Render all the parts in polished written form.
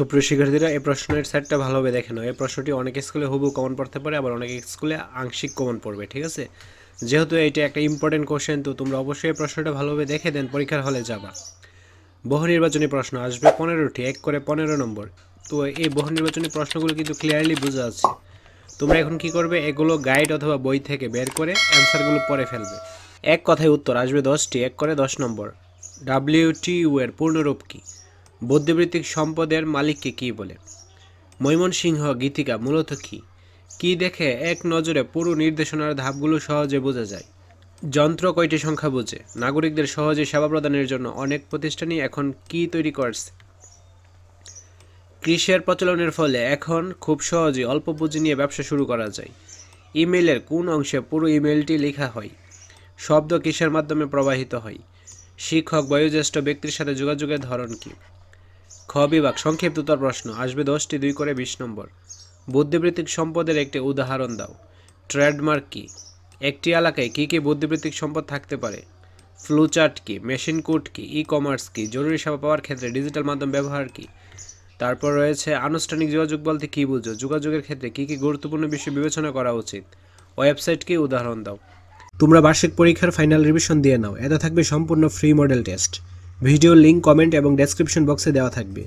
সুপ্রিয় শিক্ষার্থীরা, এই প্রশ্নের সেটটা ভালোভাবে দেখে নাও। এই প্রশ্নটি অনেক স্কুলে হুবহু কমন পড়তে পারে, আবার অনেক স্কুলে আংশিক কমন পড়বে। ঠিক আছে, যেহেতু এইটা একটা ইম্পর্টেন্ট কোশ্চেন, তো তোমরা অবশ্যই এই প্রশ্নটা ভালোভাবে দেখে দেন পরীক্ষার হলে যাবা। বহু নির্বাচনী প্রশ্ন আসবে 15টি, 1 করে 15 নম্বর। তো এই বহু নির্বাচনী প্রশ্নগুলো কিন্তু ক্লিয়ারলি বোঝা আছে। তোমরা এখন কি করবে, এগুলো গাইড অথবা বই থেকে বের করে অ্যান্সারগুলো পড়ে ফেলবে। এক কথায় উত্তর আসবে 10টি, 1 করে 10 নম্বর। WTO এর পূর্ণরূপ কী? বুদ্ধিবৃত্তিক সম্পদের মালিককে কী বলে? ময়মনসিংহ গীতিকা মূলত কী? কী দেখে এক নজরে পুরো নির্দেশনার ধাপগুলো সহজে বোঝা যায়? যন্ত্র কয়টি সংখ্যা বোঝে? নাগরিকদের সহজে সেবা প্রদানের জন্য অনেক প্রতিষ্ঠানই এখন কী তৈরি করছে? কৃষির প্রচলনের ফলে এখন খুব সহজে অল্প পুঁজি নিয়ে ব্যবসা শুরু করা যায়। ইমেইলের কোন অংশে পুরো ইমেইলটি লেখা হয়? শব্দ কিসের মাধ্যমে প্রবাহিত হয়? শিক্ষক বয়োজ্যেষ্ঠ ব্যক্তির সাথে যোগাযোগের ধরন কী? খ বিভাগ সংক্ষিপ্ত উত্তর প্রশ্ন আসবে 10টি, 2 করে 20 নম্বর। বুদ্ধিবৃত্তিক সম্পদের একটি উদাহরণ দাও। ট্রেডমার্ক কী? একটি এলাকায় কী কী বুদ্ধিবৃত্তিক সম্পদ থাকতে পারে? ফ্লুচার্ট কী? মেশিন কোড কী? ই কমার্স কী? জরুরি সেবা পাওয়ার ক্ষেত্রে ডিজিটাল মাধ্যম ব্যবহার কী? তারপর রয়েছে আনুষ্ঠানিক যোগাযোগ বলতে কী বুঝো? যোগাযোগের ক্ষেত্রে কী কী গুরুত্বপূর্ণ বিষয় বিবেচনা করা উচিত? ওয়েবসাইট কী? উদাহরণ দাও। তোমরা বার্ষিক পরীক্ষার ফাইনাল রিভিশন দিয়ে নাও। এটা থাকবে সম্পূর্ণ free model test. Video link comment এবং ডেসক্রিপশন বক্সে দেওয়া থাকবে।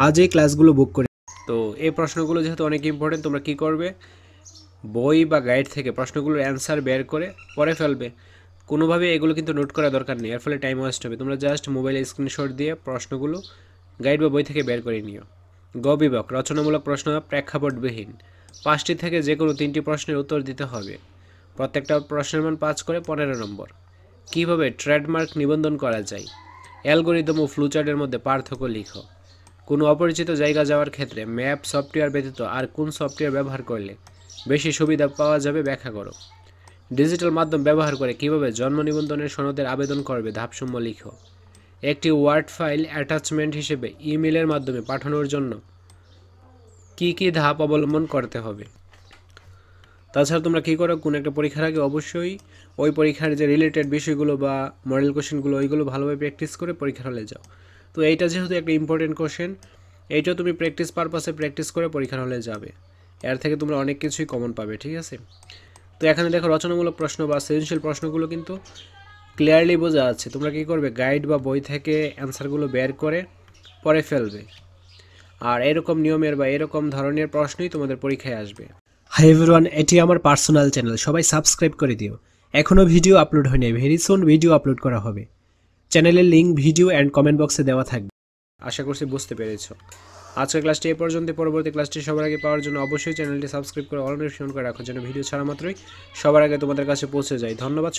আজ এই ক্লাসগুলো বুক করে। তো এই প্রশ্নগুলো যেহেতু অনেক ইম্পর্টেন্ট, তোমরা কি করবে, বই বা গাইড থেকে প্রশ্নগুলোর অ্যান্সার বের করে পড়ে ফেলবে। কোনোভাবে এগুলো কিন্তু নোট করা দরকার নেই, এর ফলে টাইম ওয়েস্ট হবে। তোমরা জাস্ট মোবাইলে স্ক্রিনশট দিয়ে প্রশ্নগুলো গাইড বা বই থেকে বের করে নিও। গ বিভাগ রচনামূলক প্রশ্ন প্রেক্ষাপটবিহীন। 5টি থেকে যে কোনো 3টি প্রশ্নের উত্তর দিতে হবে। প্রত্যেকটা প্রশ্নের মান 5 করে 15 নম্বর। কীভাবে ট্রেডমার্ক নিবন্ধন করা যায়? অ্যালগরিদম ও ফ্লুচার্টের মধ্যে পার্থক্য লিখো। কোনো অপরিচিত জায়গা যাওয়ার ক্ষেত্রে ম্যাপ সফটওয়্যার ব্যতীত আর কোন সফটওয়্যার ব্যবহার করলে বেশি সুবিধা পাওয়া যাবে ব্যাখ্যা করো। ডিজিটাল মাধ্যম ব্যবহার করে কীভাবে জন্ম নিবন্ধনের সনদের আবেদন করবে ধাপসমূহ লিখো। একটি ওয়ার্ড ফাইল অ্যাটাচমেন্ট হিসেবে ইমেলের মাধ্যমে পাঠানোর জন্য কী কী ধাপ অবলম্বন করতে হবে? তাছাড়া তোমরা কী করো, কোনো একটা পরীক্ষার আগে অবশ্যই ওই পরীক্ষার যে রিলেটেড বিষয়গুলো বা মডেল কোশ্চেনগুলো ওইগুলো ভালোভাবে প্র্যাকটিস করে পরীক্ষার হলে যাও। তো এইটা যেহেতু একটা ইম্পর্টেন্ট কোশ্চেন, এইটাও তুমি প্র্যাকটিস পারপাসে প্র্যাকটিস করে পরীক্ষার হলে যাবে। এর থেকে তোমরা অনেক কিছুই কমন পাবে। ঠিক আছে, তো এখানে দেখো রচনামূলক প্রশ্ন বা সৃজনশীল প্রশ্নগুলো কিন্তু ক্লিয়ারলি বোঝা আছে। তোমরা কী করবে, গাইড বা বই থেকে অ্যান্সারগুলো বের করে পড়ে ফেলবে। আর এরকম নিয়মের বা এরকম ধরনের প্রশ্নই তোমাদের পরীক্ষায় আসবে। হাই এভরিওয়ান, এটি আমার পার্সোনাল চ্যানেল, সবাই সাবস্ক্রাইব করে দিও। এখনও ভিডিও আপলোড হয়নি, ভেরি সুন ভিডিও আপলোড করা হবে। চ্যানেলের লিঙ্ক ভিডিও অ্যান্ড কমেন্ট বক্সে দেওয়া থাকবে। আশা করছি বুঝতে পেরেছো। আজকের ক্লাসটি এই পর্যন্ত। পরবর্তী ক্লাসটি সবার আগে পাওয়ার জন্য অবশ্যই চ্যানেলটি সাবস্ক্রাইব করে অল নোটিফিকেশন করে রাখো, যেন ভিডিও ছাড়া মাত্রই সবার আগে তোমাদের কাছে পৌঁছে যায়। ধন্যবাদ।